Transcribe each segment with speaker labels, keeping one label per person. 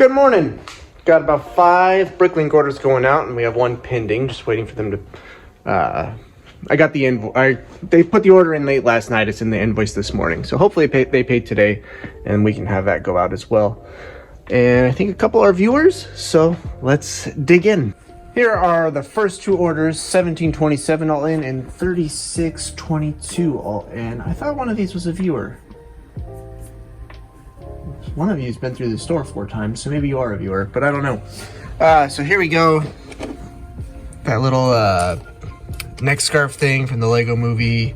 Speaker 1: Good morning. Got about 5 Bricklink orders going out, and we have 1 pending. Just waiting for them to. I got the invoice. They put the order in late last night. It's in the invoice this morning. So hopefully they paid today, and we can have that go out as well. And I think a couple are viewers. So let's dig in. Here are the first 2 orders: 1727 all in and 3622 all in. I thought one of these was a viewer. One of you's been through the store 4 times, so maybe you are a viewer, but I don't know. So here we go. That little neck scarf thing from the Lego movie.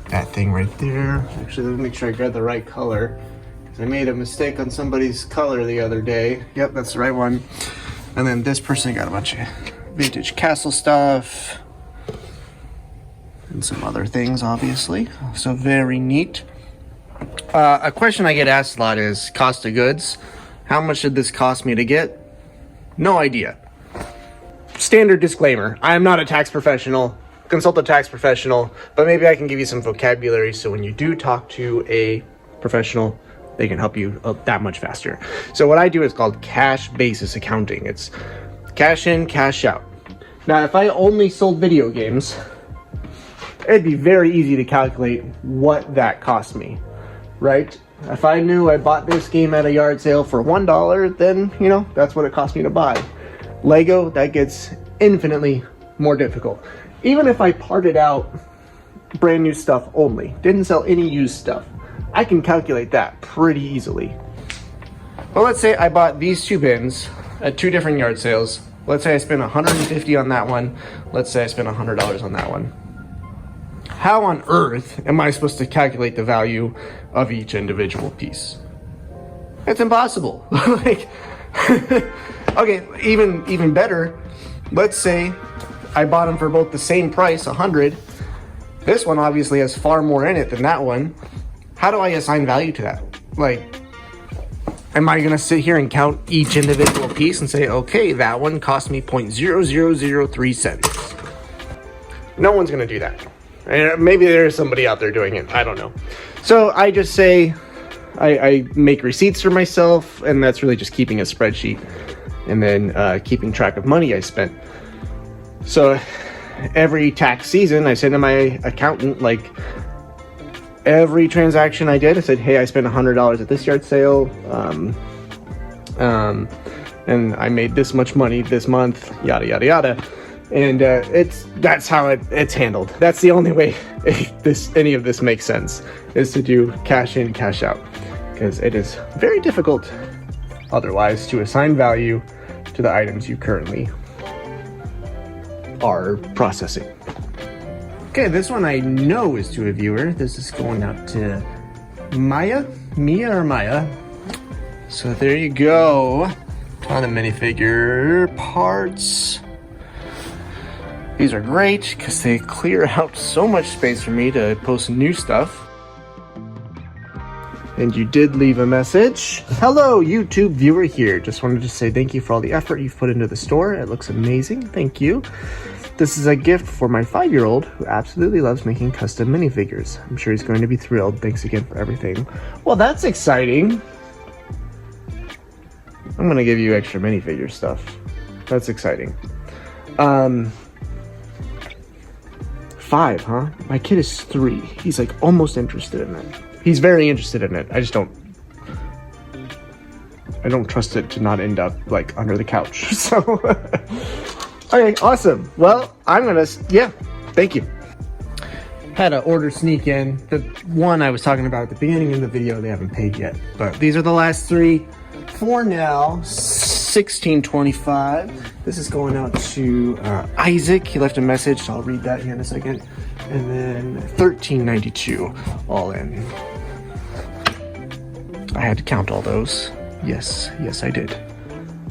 Speaker 1: That thing right there. Actually, let me make sure I grab the right color, because I made a mistake on somebody's color the other day. Yep, that's the right one. And then this person got a bunch of vintage castle stuff. And some other things, obviously. So very neat. A question I get asked a lot is cost of goods. How much did this cost me to get? No idea. Standard disclaimer: I am not a tax professional. Consult a tax professional, but maybe I can give you some vocabulary so when you do talk to a professional, they can help you that much faster. So what I do is called cash basis accounting. It's cash in, cash out. Now, if I only sold video games, it'd be very easy to calculate what that cost me. Right? If I knew I bought this game at a yard sale for $1, then, you know, that's what it cost me to buy. Lego, that gets infinitely more difficult. Even if I parted out brand new stuff only, didn't sell any used stuff, I can calculate that pretty easily. Well, let's say I bought these 2 bins at 2 different yard sales. Let's say I spent $150 on that one. Let's say I spent $100 on that one. How on earth am I supposed to calculate the value of each individual piece? It's impossible. Like, okay, even better, let's say I bought them for both the same price, 100. This one obviously has far more in it than that one. How do I assign value to that? Like, am I gonna sit here and count each individual piece and say, okay, that one cost me 0.0003 cents? No one's gonna do that. And maybe there's somebody out there doing it. I don't know. So I just say, I make receipts for myself, and that's really just keeping a spreadsheet and then keeping track of money I spent. So every tax season, I send to my accountant, like, every transaction I did. I said, hey, I spent $100 at this yard sale, and I made this much money this month, yada, yada, yada. And that's how it's handled. That's the only way any of this makes sense, is to do cash in, cash out, because it is very difficult otherwise to assign value to the items you currently are processing. Okay, this one I know is to a viewer. This is going out to Mia or Maya. So there you go. Ton of minifigure parts. These are great because they clear out so much space for me to post new stuff. And you did leave a message. Hello, YouTube viewer here. Just wanted to say thank you for all the effort you've put into the store. It looks amazing. Thank you. This is a gift for my 5-year-old who absolutely loves making custom minifigures. I'm sure he's going to be thrilled. Thanks again for everything. Well, that's exciting. I'm going to give you extra minifigure stuff. That's exciting. 5, huh? My kid is 3. He's like almost interested in it. He's very interested in it. I don't trust it to not end up like under the couch. So, okay, awesome. Well, thank you. Had an order sneak in. The one I was talking about at the beginning of the video, they haven't paid yet. But these are the last 3 for now. 1625. This is going out to Isaac. He left a message, so I'll read that here in a second. And then 1392 all in. I had to count all those. Yes, I did.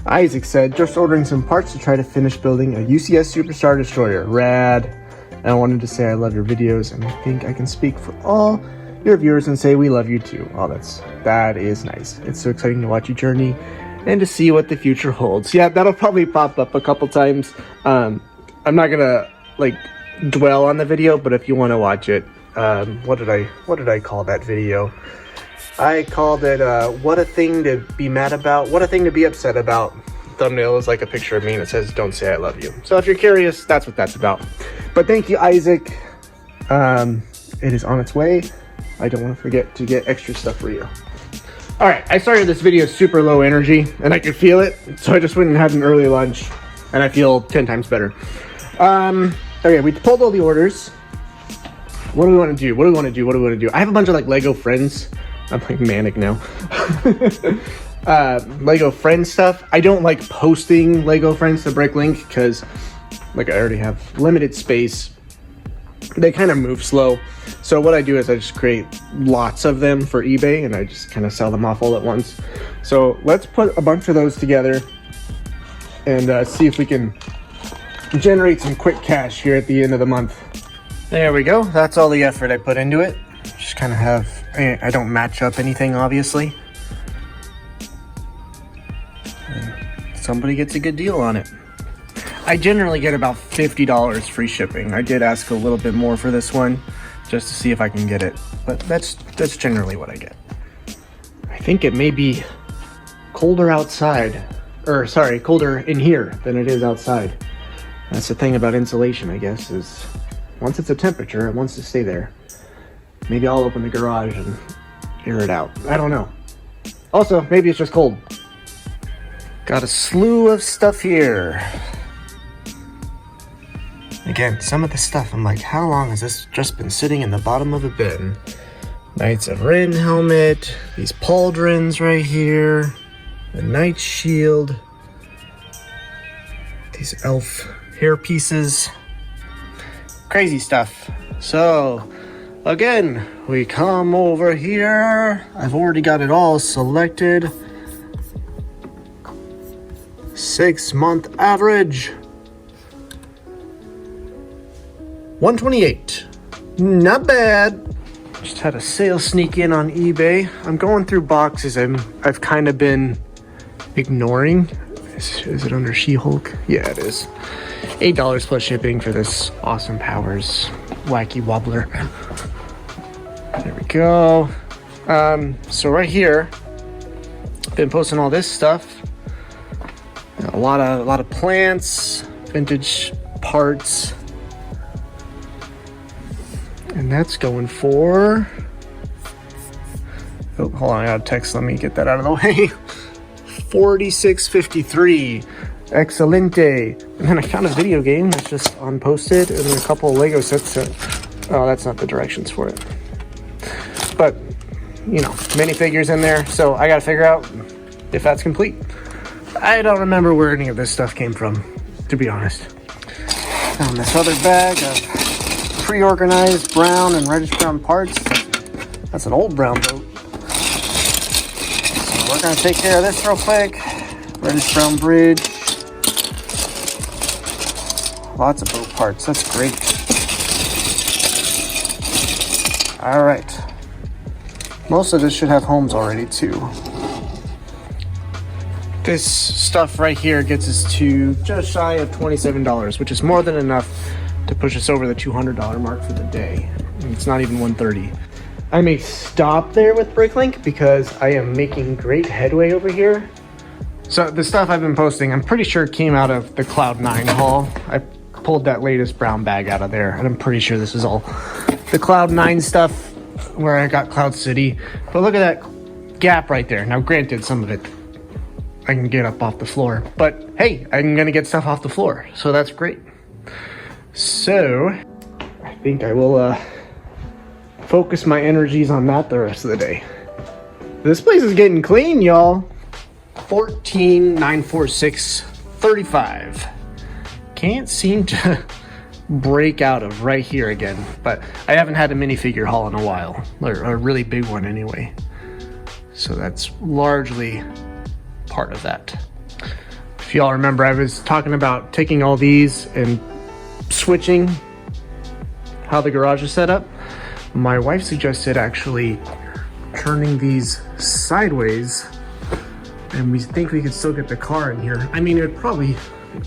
Speaker 1: Isaac said, just ordering some parts to try to finish building a UCS Superstar Destroyer. Rad. And I wanted to say I love your videos, and I think I can speak for all your viewers and say we love you too. Oh, that is nice. It's so exciting to watch you journey and to see what the future holds. Yeah, that'll probably pop up a couple times. I'm not gonna like dwell on the video, but if you want to watch it, what did I call that video? I called it what a thing to be mad about, what a thing to be upset about. Thumbnail is like a picture of me and it says don't say I love you. So if you're curious, that's what that's about. But thank you, Isaac. It is on its way. I don't want to forget to get extra stuff for you. All right, I started this video super low energy and I could feel it, so I just went and had an early lunch and I feel 10 times better. Okay, we pulled all the orders. What do we want to do? What do we want to do? What do we want to do? I have a bunch of like Lego Friends. I'm like manic now. Lego Friends stuff. I don't like posting Lego Friends to Bricklink because like I already have limited space. They kind of move slow. So what I do is I just create lots of them for eBay and I just kind of sell them off all at once. So let's put a bunch of those together and see if we can generate some quick cash here at the end of the month. There we go. That's all the effort I put into it. Just kind of have, I don't match up anything obviously. And somebody gets a good deal on it. I generally get about $50 free shipping. I did ask a little bit more for this one just to see if I can get it, but that's generally what I get. I think it may be colder outside, or sorry, colder in here than it is outside. That's the thing about insulation, I guess, is once it's a temperature, it wants to stay there. Maybe I'll open the garage and air it out. I don't know. Also, maybe it's just cold. Got a slew of stuff here. Again, some of the stuff, I'm like, how long has this just been sitting in the bottom of a bin? Knights of Ren helmet, these pauldrons right here, the knight shield, these elf hair pieces, crazy stuff. So, again, we come over here. I've already got it all selected. 6-month average. 128, not bad. Just had a sale sneak in on eBay. I'm going through boxes I've kind of been ignoring. Is it under She-Hulk? Yeah, it is. $8 plus shipping for this Awesome Powers wacky wobbler. There we go. So right here, been posting all this stuff. A lot of plants, vintage parts. And that's going for, oh, hold on, I got a text, let me get that out of the way. $46.53, excelente. And then I found a video game that's just unposted, and then a couple of Lego sets that, oh, that's not the directions for it. But, you know, minifigures in there, so I gotta figure out if that's complete. I don't remember where any of this stuff came from, to be honest. Found this other bag of pre-organized brown and reddish brown parts. That's an old brown boat. So we're gonna take care of this real quick. Reddish brown bridge. Lots of boat parts, that's great. All right. Most of this should have homes already too. This stuff right here gets us to just shy of $27, which is more than enough to push us over the $200 mark for the day. It's not even $130. I may stop there with Bricklink because I am making great headway over here. So the stuff I've been posting, I'm pretty sure came out of the Cloud9 haul. I pulled that latest brown bag out of there, and I'm pretty sure this is all the Cloud9 stuff where I got Cloud City. But look at that gap right there. Now granted, some of it I can get up off the floor, but hey, I'm gonna get stuff off the floor, so that's great. So, I think I will focus my energies on that the rest of the day. This place is getting clean, y'all. 14,946.35. Can't seem to break out of right here again, but I haven't had a minifigure haul in a while, or a really big one anyway. So that's largely part of that. If y'all remember, I was talking about taking all these and switching how the garage is set up. My wife suggested actually turning these sideways, and we think we could still get the car in here. I mean, it would probably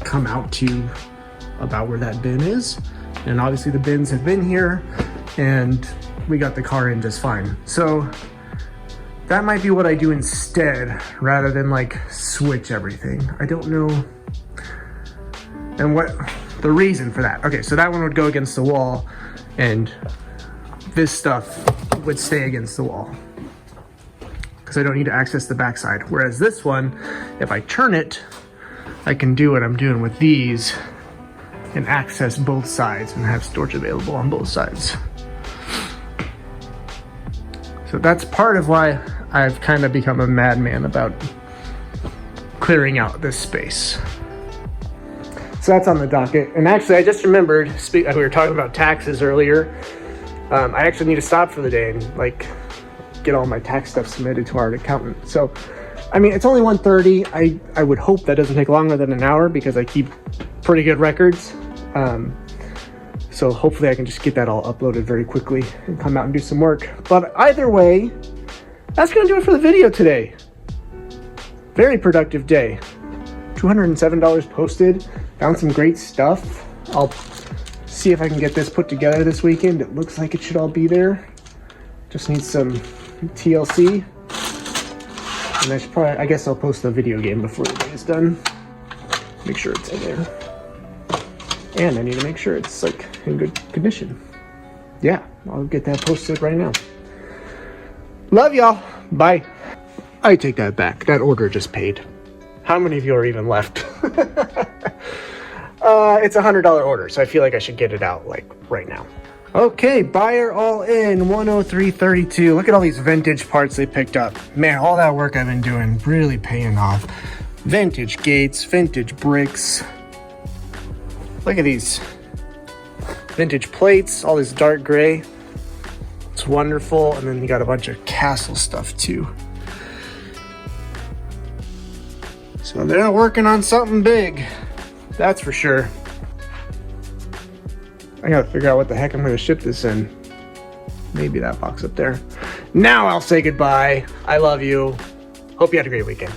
Speaker 1: come out to about where that bin is, and obviously the bins have been here and we got the car in just fine. So that might be what I do instead, rather than like switch everything. I don't know. And what the reason for that. Okay, so that one would go against the wall, and this stuff would stay against the wall, because I don't need to access the backside. Whereas this one, if I turn it, I can do what I'm doing with these and access both sides and have storage available on both sides. So that's part of why I've kind of become a madman about clearing out this space. So that's on the docket. And actually, I just remembered, we were talking about taxes earlier. I actually need to stop for the day and like get all my tax stuff submitted to our accountant. So, I mean, it's only 1:30. I would hope that doesn't take longer than an hour because I keep pretty good records. So hopefully I can just get that all uploaded very quickly and come out and do some work. But either way, that's gonna do it for the video today. Very productive day. $207 posted. Found some great stuff. I'll see if I can get this put together this weekend. It looks like it should all be there. Just need some TLC. And I guess I'll post the video game before the day is done. Make sure it's in there. And I need to make sure it's like in good condition. Yeah, I'll get that posted right now. Love y'all. Bye. I take that back. That order just paid. How many of you are even left? It's a $100 order, so I feel like I should get it out like right now. Okay, buyer all in, 103.32. Look at all these vintage parts they picked up. Man, all that work I've been doing really paying off. Vintage gates, vintage bricks. Look at these vintage plates, all this dark gray. It's wonderful. And then you got a bunch of castle stuff too. So they're working on something big, that's for sure. I gotta figure out what the heck I'm gonna ship this in. Maybe that box up there. Now I'll say goodbye. I love you. Hope you had a great weekend.